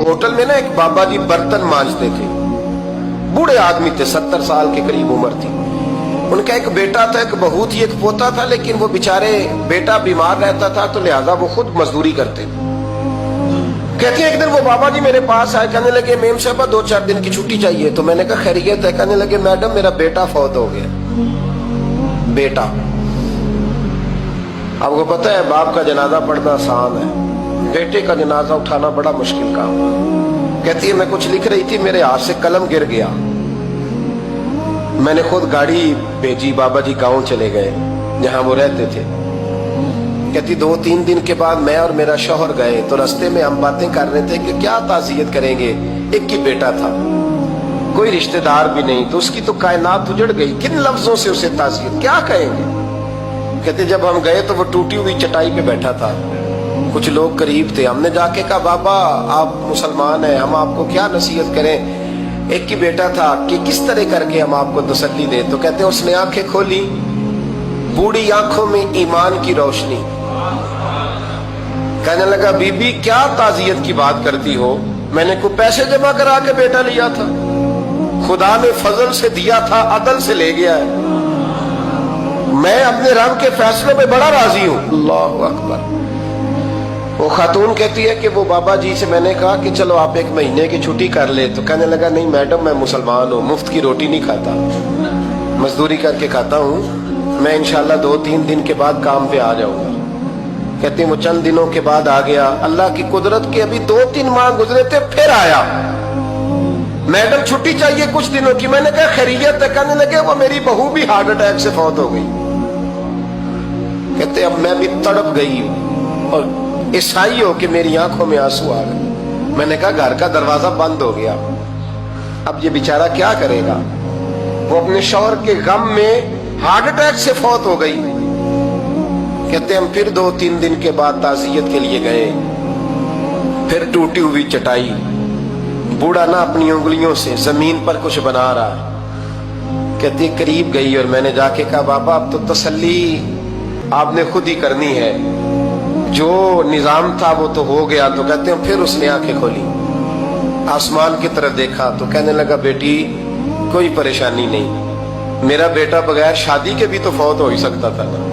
Hotel में ना एक बाबा जी बर्तन मांजते थे, बूढ़े आदमी थे, 70 साल के करीब उम्र थी। उनका एक बेटा था, एक बहू थी, एक पोता था, लेकिन वो बेचारे बेटा बीमार रहता था तो लिहाजा वो खुद मजदूरी करते थे। कहती है एक दिन वो बाबा जी मेरे पास आए, कहने लगे मेम साहबा 2-4 दिन की छुट्टी चाहिए। तो मैंने कहा खैरियत है? कहने लगे मैडम मेरा बेटा फौत हो गया। बेटा, आपको पता है बाप का जनाजा पढ़ना आसान है, बेटे का जनाजा उठाना बड़ा मुश्किल काम। कहती है मैं कुछ लिख रही थी, मेरे हाथ से कलम गिर गया, मैंने खुद गाड़ी भेजी, बाबा जी गांव चले गए जहां वो रहते थे। कहती 2-3 दिन के बाद मैं और मेरा शौहर गए तो रास्ते में हम बातें कर रहे थे कि क्या ताज़ियत करेंगे, एक ही बेटा था, कोई रिश्तेदार भी नहीं, तो उसकी तो कायनात उजड़ गई, किन लफ्जों से उसे ताज़ियत क्या कहेंगे। कहते जब हम गए तो वो टूटी हुई चटाई पे बैठा था, कुछ लोग करीब थे, हमने जाके कहा बाबा आप मुसलमान हैं, हम आपको क्या नसीहत करें, एक ही बेटा था, कि किस तरह करके हम आपको तसल्ली दे। तो कहते उसने आंखें खोली, बूढ़ी आंखों में ईमान की रोशनी, कहने लगा बीबी क्या ताज़ियत की बात करती हो, मैंने कोई पैसे जमा करा के बेटा लिया था, खुदा ने फजल से दिया था, अदल से ले गया है, मैं अपने रब के फैसलों पे बड़ा राजी हूं। अल्लाहु अकबर। वो खातून कहती है कि वो बाबा जी से मैंने कहा कि चलो आप 1 महीने की छुट्टी कर ले, तो कहने लगा नहीं मैडम मैं मुसलमान हूँ, मुफ्त की रोटी नहीं खाता, मजदूरी करके खाता हूँ, मैं इंशाल्लाह 2-3 दिन के बाद काम पे आ जाऊंगा। कहती वो चंद दिनों के बाद आ गया, अल्लाह की कुदरत के अभी 2-3 माह गुजरे थे, फिर आया, मैडम छुट्टी चाहिए कुछ दिनों की। मैंने कहा खैरियत है? कहने लगे वो मेरी बहू भी हार्ट अटैक से फौत हो गई। कहते अब मैं भी तड़प गई और ईसाई हो कि मेरी आंखों में आंसू आ गए। मैंने कहा घर का दरवाजा बंद हो गया, अब ये बेचारा क्या करेगा। वो अपने शौहर के गम में हार्ट अटैक से फौत हो गई। कहते हम फिर 2-3 दिन के बाद ताज़ियत के लिए गए, फिर टूटी हुई चटाई, बूढ़ा ना अपनी उंगलियों से जमीन पर कुछ बना रहा। कहते करीब गई और मैंने जाके कहा बाबा अब तो तसल्ली आपने खुद ही करनी है, जो निजाम था वो तो हो गया। तो कहते हैं फिर उसने आंखें खोली, आसमान की तरफ देखा तो कहने लगा बेटी कोई परेशानी नहीं, मेरा बेटा बगैर शादी के भी तो फौत हो ही सकता था ना,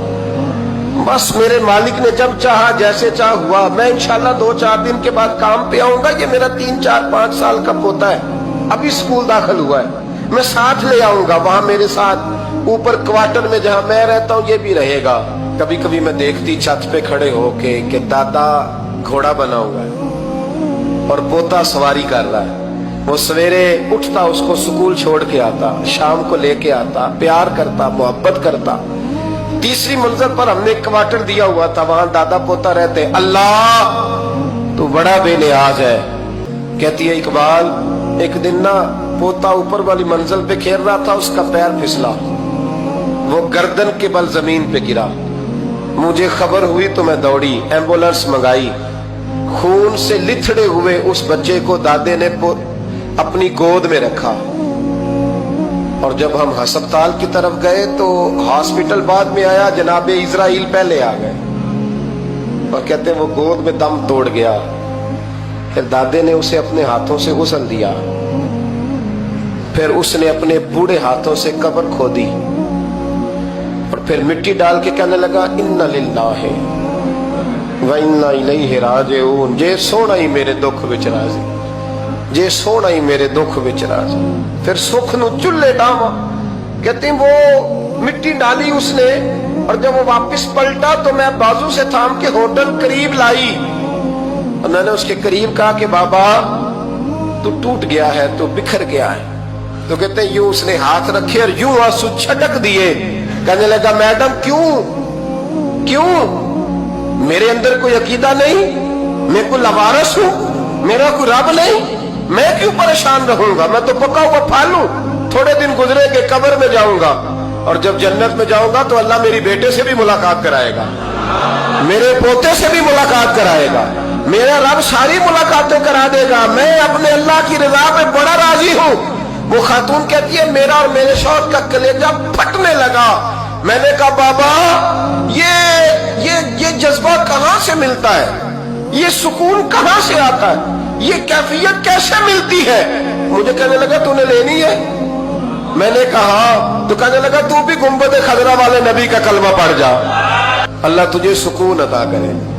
बस मेरे मालिक ने जब चाहा जैसे चाह हुआ, मैं इंशाल्लाह 2-4 दिन के बाद काम पे आऊंगा। ये मेरा 3-4-5 साल का पोता है, अभी स्कूल दाखिल हुआ है, मैं साथ ले आऊंगा, वहां मेरे साथ ऊपर क्वार्टर में जहां मैं रहता हूं ये भी रहेगा। कभी कभी मैं देखती छत पे खड़े होके कि दादा घोड़ा बना हुआ है और पोता सवारी कर रहा है, वो सवेरे उठता उसको स्कूल छोड़ के आता, शाम को लेके आता, प्यार करता, मोहब्बत करता। तीसरी मंजिल पर हमने क्वार्टर दिया हुआ था, वहां दादा पोता रहते। अल्लाह तो बड़ा बेनियाज है। कहती है इकबाल एक दिन ना पोता ऊपर वाली मंजिल पे खेल रहा था, उसका पैर फिसला, वो गर्दन के बल जमीन पे गिरा, मुझे खबर हुई तो मैं दौड़ी, एम्बुलेंस मंगाई, खून से लिथड़े हुए उस बच्चे को दादे ने अपनी गोद में रखा। और जब हम अस्पताल की तरफ गए तो हॉस्पिटल बाद में आया, जनाबे इजराइल पहले आ गए और कहते वो गोद में दम तोड़ गया। फिर दादे ने उसे अपने हाथों से गुस्ल दिया, फिर उसने अपने बूढ़े हाथों से कब्र खोदी और फिर मिट्टी डाल के कहने लगा इन्ना लिल्लाहि व इन्ना इलैहि राजिऊन, जे सोना ही मेरे दुख विच राजी, जे सोना ही मेरे दुख विच राजी। फिर सुख नु चुल्ले डावा। कहती वो मिट्टी डाली उसने और जब वो वापस पलटा तो मैं बाजू से थाम के होटल करीब लाई और मैंने उसके करीब कहा कि बाबा तू टूट गया है, तू बिखर गया है। तो कहते यूं उसने हाथ रखे और यूं आंसू छटक दिए। कहने लगा मैडम क्यों क्यों, मेरे अंदर कोई अकीदा नहीं, मैं कोई लवारस हूं, मेरा कोई रब नहीं, मैं क्यों परेशान रहूंगा, मैं तो पका हुआ फल हूं, थोड़े दिन गुजरेंगे कब्र में जाऊंगा और जब जन्नत में जाऊंगा तो अल्लाह मेरी बेटे से भी मुलाकात कराएगा, मेरे पोते से भी मुलाकात कराएगा, मेरा रब सारी मुलाकातें करा देगा, मैं अपने अल्लाह की रजा पे बड़ा राजी हूं। वो खातून कहती है मेरा और मेरे शौहर का कलेजा फटने लगा। मैंने कहा बाबा ये जज्बा कहां से मिलता है, ये सुकून कहां से आता है। یہ کیفیت کیسے ملتی ہے؟ مجھے کہنے لگا تو نے لینی ہے؟ میں نے کہا تو کہنے لگا تو بھی گنبد خضرا والے نبی کا کلمہ پڑھ جا، اللہ تجھے سکون عطا کرے۔